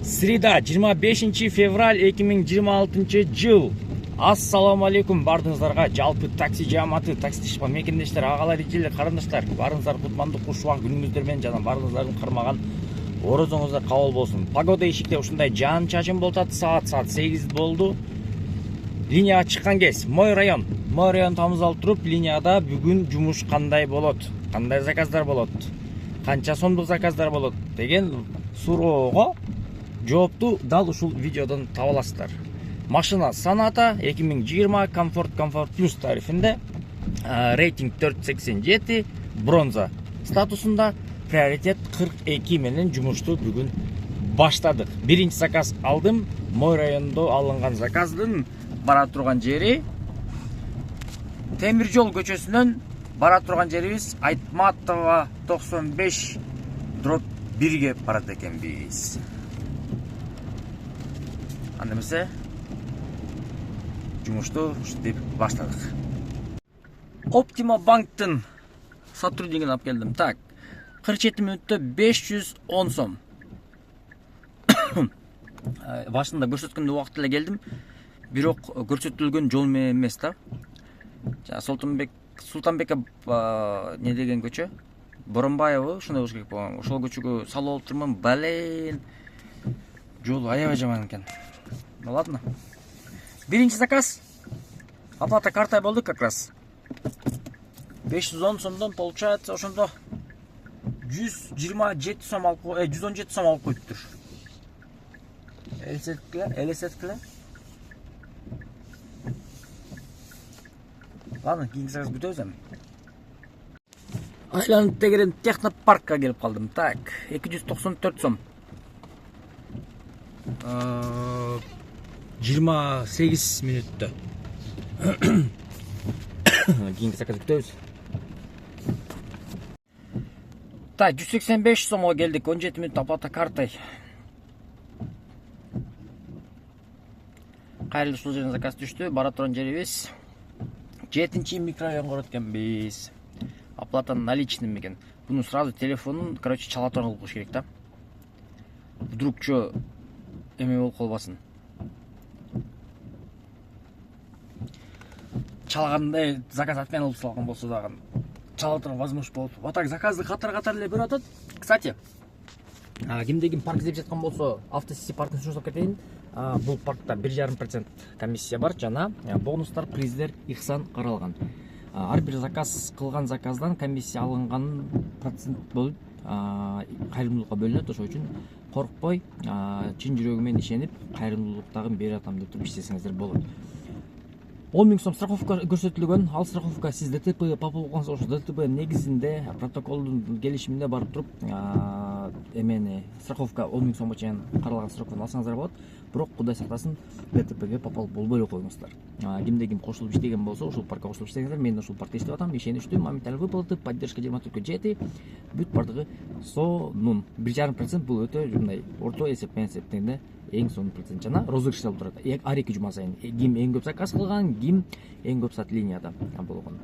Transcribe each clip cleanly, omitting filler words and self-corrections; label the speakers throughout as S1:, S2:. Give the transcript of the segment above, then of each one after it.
S1: Среда 25 февраль 2026 жыл. Ассаламу алейкум бардыңыздарга, жалпы такси жамааты, таксидешпан мекендештер, агалар, эжелер, карындаштар. Барыңыздар кутмандык кушубак күнүңүздөр менен жана барыңыздардын кармаган орозоңуздар кабыл болсун. Погода эшикте ушундай жаан чачын болуп атат. Саат 8 болду. Линияга чыккан кез Мой район тамыз алып туруп, линияда бүгүн жумуш кандай болот? Кандай заказдар болот? Канча сомдук заказдар болот деген суроого жоопту дал ушул видеодон таба аласыздар. Машина Sonata 2020 Comfort Plus тарифинде, рейтинг 487, бронза статусунда, приоритет 42 менен жумушту бүгүн баштадык. Биринчи заказ алдым. Мой райондо алынган заказдын бара турган жери Темир жол көчөсүнөн бара турган жерибиз Айтматова 95/1ге барат экенбиз. Анда эмесе жумушту ушинтип баштадык. Optima банктын сотруднигин алып келдим. Так, 47 мүнөттө 510 сом. Башында көрсөткөндө убакыт эле келдим. Бирок көрсөтүлгөн жол менен эмес да. Султанбекке не деген көчө? Боронбаева, ушундай болуш керек болгон. Ошол көчөгө салып алып турмун. Бален. Жол аябай жаман экен. Ну ладно. Биринчи заказ. Оплата картой болду как раз. 510 сомдон получается ошондо 127 сом алып, 117 сом алып коюптур. Элестеткиле. Ладно, кийинки заказ күтөбүз эми. Айланып тегерен технопаркка келип калдым. Так, 294 сом. 28 мүнөттө. Кийинки заказ күтөбүз. Так, 185 сомго келдик. 17 мүнөт оплата картой. Кайрылып ушул жерден заказ түштү. Бара турган жерибиз 7-чи микрорайон көрөт экенбиз. Оплата наличныйм экен. Буну сразу телефонун, чала турган кылыш керек да. Вдругчо эме болуп калбасын. Чалганда заказ отмена болуп салган болсо дагы чала турган возможность болот. Вот так заказды катар эле берип атат. Кстати, кимде ким парк издеп жаткан болсо, автосити паркын сунуштап кетейин. Бул паркта 1,5% комиссия бар жана бонустар, приздер ихсан каралган. Ар бир заказ кылган заказдан комиссия алынган процент болуп кайрымдуулукка бөлүнөт. Ошол үчүн коркпой, чын жүрөгү менен ишенип, кайрымдуулуктагын берип атам деп туруп иштесеңиздер болот. 10 000 сом страховка көрсөтүлгөн. Ал страховка сиз ДТП болсо, ошо ДТП негизинде протоколдун келишимине барып туруп, эмени страховка 10 000 сомго чейин каралган страховканы алсаңыздар болот. Бирок Кудай сактасын, ДТПге попал болбой эле коюңуздар. Кимде ким кошулуп иштеген болсо, ушул паркка кошулуп иштесеңиздер, мен ушул паркта иштеп атам, ишеничтүү, моменталь выплаты, поддержка 24/7, бүт бардыгы сонун. 1,5% бул өтө мындай орто эсеп менен эсептегенде эң сонун процент жана розыгрыш алып турат. Ар 2 жума сайын ким эң көп заказ кылган, ким эң көп саат линияда болгон.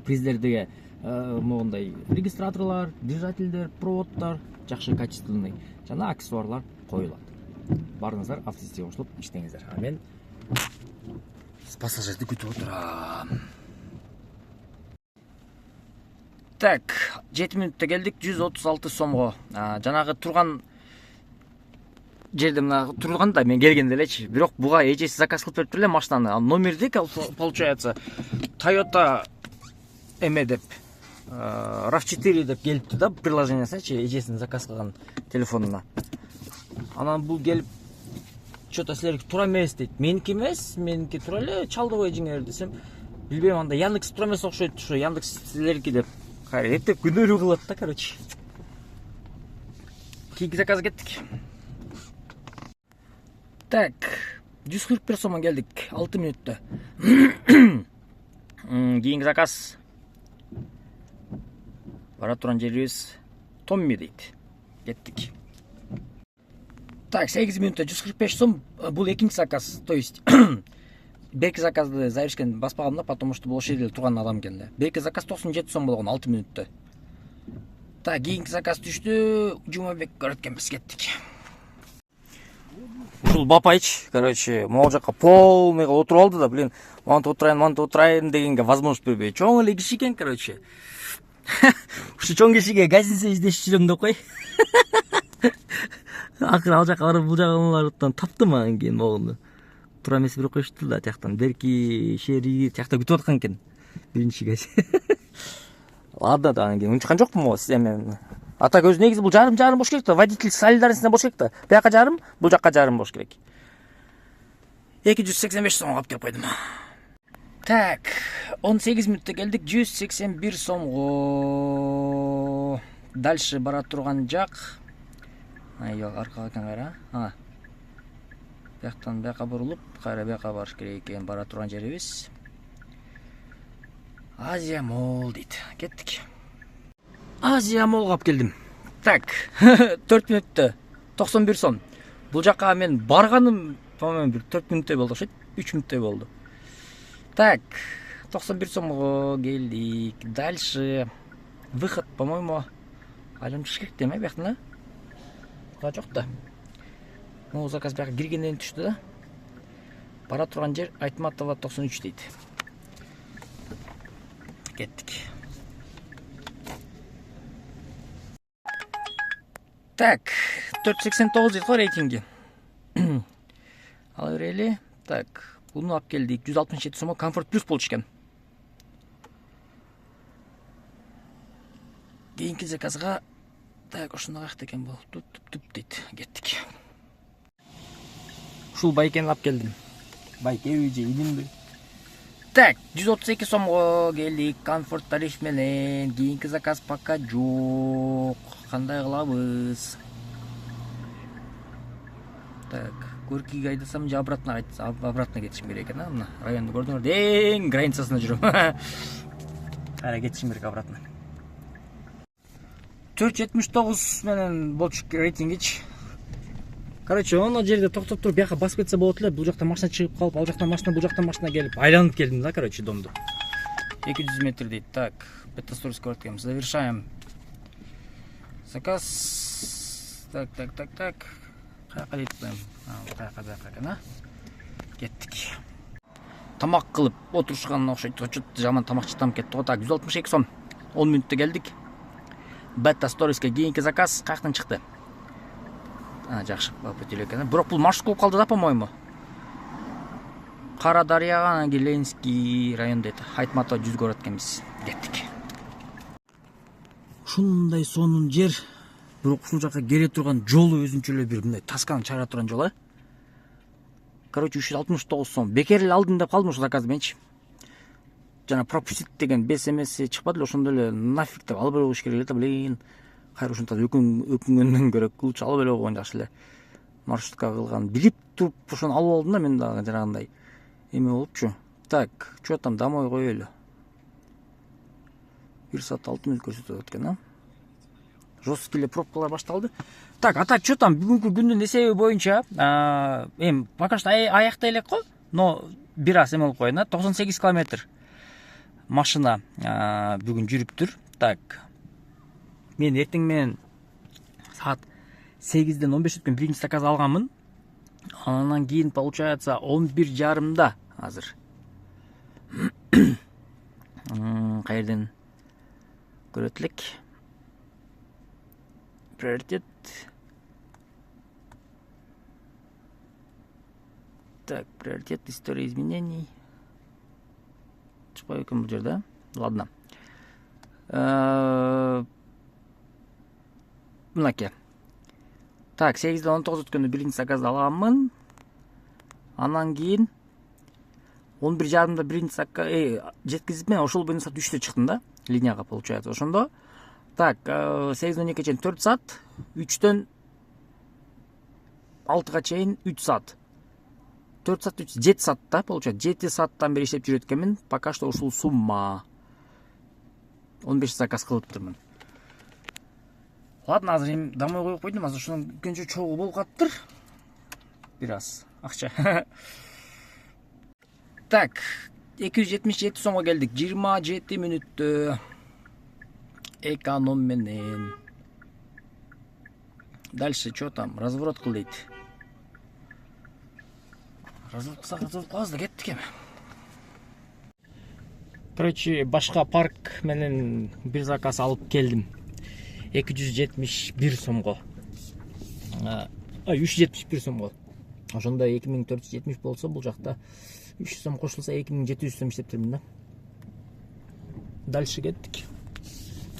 S1: Приздердеги моундай регистраторлор, движательдер, проводдор жакшы качественный жана аксессуарлар коюлат. Барыңыздар автосистема кошулуп иштеңиздер. Мен пассажирди күтүп отурам. Так, 7 мүнөттө келдик. 136 сомго. Жанагы турган жерде мына турганда мен келгенде элечи, бирок буга эжеси заказ кылып бериптир эле машинаны. Номерди получается Toyota эме деп RAV4 деп келиптир да, приложениясычы, эжесинин заказ кылган телефонуна. Анан бул келип что-то силерге туура эмес дейт. Меники эмес, меники туура эле чалдыбай жиңер десем, билбейм, анда Яндекс туура эмес окшойт, ошо Яндекс силерки деп. Эптеп күнөөлүү кылат да, короче. Кийинки заказга кеттик. Так, 141 сомго келдик, 6 мүнөттө. Кийинки заказ бара турган жерибиз Томми дейт. Кеттик. Так, 8 мүнөттө 145 сом. Бул экинчи заказ, то есть берки заказды завершкен баспагам да, потому что бул ошол жерде турган адам экен да. Берки заказ 97 сом болгон 6 мүнөттө. Так, кийинки заказ түштү. Жумабек көрөткөнбүз, кеттик. ушул бапайчы, короче, могул жака полный отуруп алды да, блин, мантип отурайын дегенге возможность бербей. Чоң эле киши экен, короче. Ушу чоң кишиге гостиница издешип жүрөм деп кой. Акыры ал жака барып бул жагын таптым анан кийин могуну. Тура эмес берип коюшту да, тияктан берки шери тиякта күтүп аткан экен. Биринчиге. Ладно да, анан кийин унчуккан жокмун го эми. Ата көз негизи бул жарым болуш керек да, водитель солидарностьна болуш керек да. Бияка жарым, бул жакка жарым болуш керек. 285 сомго алып келип койдум. Так, 18 мүнөттө келдик, 181 сомго. Дальше бара турган жак. Айо, аркага экен кайра. Бияктан бияка бурулуп, кайра бияка барыш керек экен, бара турган жерибиз. Азия Мол дейт. Кеттик. Азия Молго алып келдим. Так, 4 мүнөттө 91 сом. Бул жака мен барганым, по-моему, 4 мүнөттөй болду окшойт. 3 мүнөттөй болду. Так, 91 сомго келдик. Дальше выход, по-моему, айламчыш керек деме бияктан, да? Жок да. Могу заказ бияка киргенден түштү да. Бара турган жер Айтматова 93 дейт. Кеттик. Так, 489 дейт го рейтинги. Ала берели. Так, буну алып келдик. 167 сомго комфорт плюс болчу экен. Кийинки заказга так, ошондой каякта экен бул. Туп дейт. Кеттик. Ушул байкени алып келдим. Байке же илимби. Так, 132 сомго келдик. Комфорт тариф менен. Кийинки заказ пока жок. Кандай кылабыз? Так, Көркиге айдасам же обратно кетишим керек экен, мына районду көрдүңөр, эң границасында жүрөм. Кайра кетишим керек обратно. 479 менен болчу рейтингич. Короче, оно жерде токтоп туруп, бияка басып кетсе болот эле. Бул жактан машина чыгып калып, ал жактан машина, бул жактан машина келип, айланып келдим да, короче, домду. 200 метр дейт. Так, бета-сторис көрүп атканбыз. Завершаем заказ. Так. Каяка дейт бул? Каяка экен, Кеттик. Тамак кылып отурушкан окшойт. Чөт жаман тамак чытам кетти го. Так, 162 сом. 10 мүнөттө келдик. Бета-сториске кийинки заказ каяктан чыкты? Жакшы, өтө эле экен. Бирок бул маршрут болуп калды да, по-моему. Кара Дарыяга, анан Ленинский район дейт. Айтматова 100 көрөт экенбиз. Кеттик. Ушундай сонун жер. Бирок ушул жака келе турган жолу өзүнчө эле бир мындай тасканы чыгара турган жол, Короче, 369 сом. Бекер эле алдым деп калдым ушул заказды менчи. Жана пропустить деген БСМС чыкпады эле, ошондо эле нафиг деп алып эле коюш керек эле да, блин. Кайра ушунтип өкүнгөндөн көрө лучше алып эле койгон жакшы эле. Маршрутка кылган билип туруп ошону алып алдым да, мен дагы жанагындай эме болупчу. Так, что там домой коелу. 1 саат 6 мүнөт көрсөтүп өткөн, Жесткий эле пробкалар башталды. Так, а так, что там бүгүнкү күндүн эсеби боюнча, пока что аякта элек го, но бир аз эме болуп койгон, 98 километр машина бүгүн жүрүптүр. Так, мен эртең менен саат 8ден 15 өткөн биринчи заказ алганмын. Анан кийин получается 11:30 азыр. Кайерден көрөт элек. Приоритет. Так, приоритет, история изменений. Чыкпай экен бул жерде. Ладно. Мынаке. Так, 8ден 19 өткөндө биринчи заказ алганмын. Анан кийин 11:30 биринчи заказ жеткизип мен ошол боюнча саат 3тө чыктым да, линияга получается. Ошондо так, 8-12 чейин 4 саат, 3төн 6га чейин 3 саат. 4 саат, 7 саат да, получается. 7 сааттан бери иштеп жүрөт экенмин. Пока что ушул сумма. 15 заказ кылыптырмын. Ладно, азыр эми домой коюп койдум. Азыр ушунун күнчө чогуу болуп калыптыр. Бир аз акча. Так, 277 сомго келдик. 27 мүнөттө. Эконом менен. Дальше что там? Разворот кыл дейт. разылып калабыз да кеттик эми. Короче, башка парк менен бир заказ алып келдим. 271 сомго. 371 сомго. Ошондо 2470 болсо, бул жакта 300 сом кошулса 2700 сом иштептирмин да. Дальше кеттик.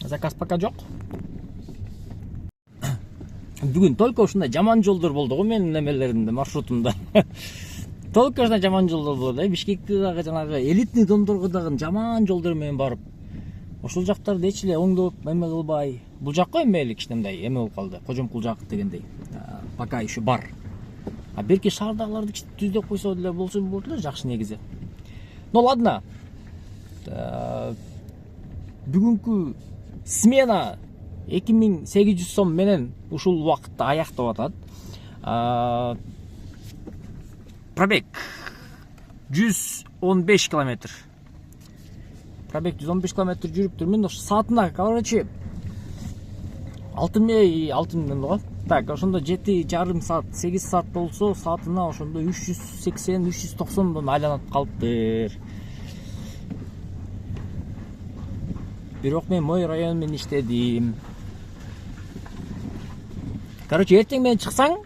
S1: Заказ пока жок. Бүгүн только ушундай жаман жолдор болду го менин немелеримде, маршрутумда. Только ушундай жаман жолдор болду. Бишкекте дагы жанагы элитный домдорго дагы жаман жолдор менен барып, ошол жактарды эч эле оңдоп эме кылбай, бул жакка эме эле кичинемдей эме болуп калды. Кожомкул жак дегендей. Пока еще бар. А берки шаардагыларды түздөп койсо деле болчу эле жакшы негизи. Ну ладно. Бүгүнкү смена 2800 сом менен ушул убакытта аяктап атат. Пробег 115 километр. Пробег 115 километр жүрүптүрмүн. Ошо саатына, короче, алтын го. Так, ошондо 7,5 саат, 8 саат болсо, саатына ошондо 380-390дон айланып калыптыр. Бирок мен мой район менен иштедим. Короче, эртең менен чыксаң,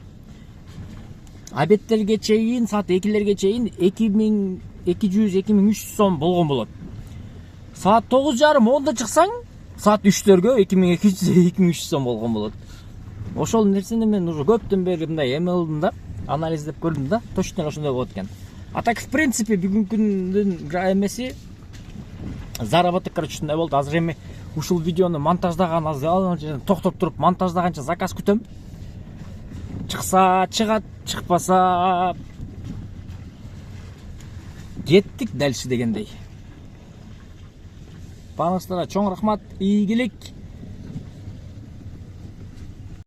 S1: обедтерге чейин, саат 2лерге чейин 2200-2300 сом болгон болот. Саат 9:30-10да чыксаң, саат 3лерге 2200-2300 сом болгон болот. Ошол нерсени мен уже көптөн бери мындай эме кылдым да, анализдеп көрдүм да, точно ошондой болот экен. А так, в принципе, бүгүнкүнүн эмеси заработок, короче, ушундай болду. Азыр эми ушул видеону монтаждаган, азыр токтоп туруп монтаждаганча заказ күтөм. Чыкса чыгат, чыкпаса кеттик дальше дегендей. Баарыңыздарга чоң рахмат, ийгилик.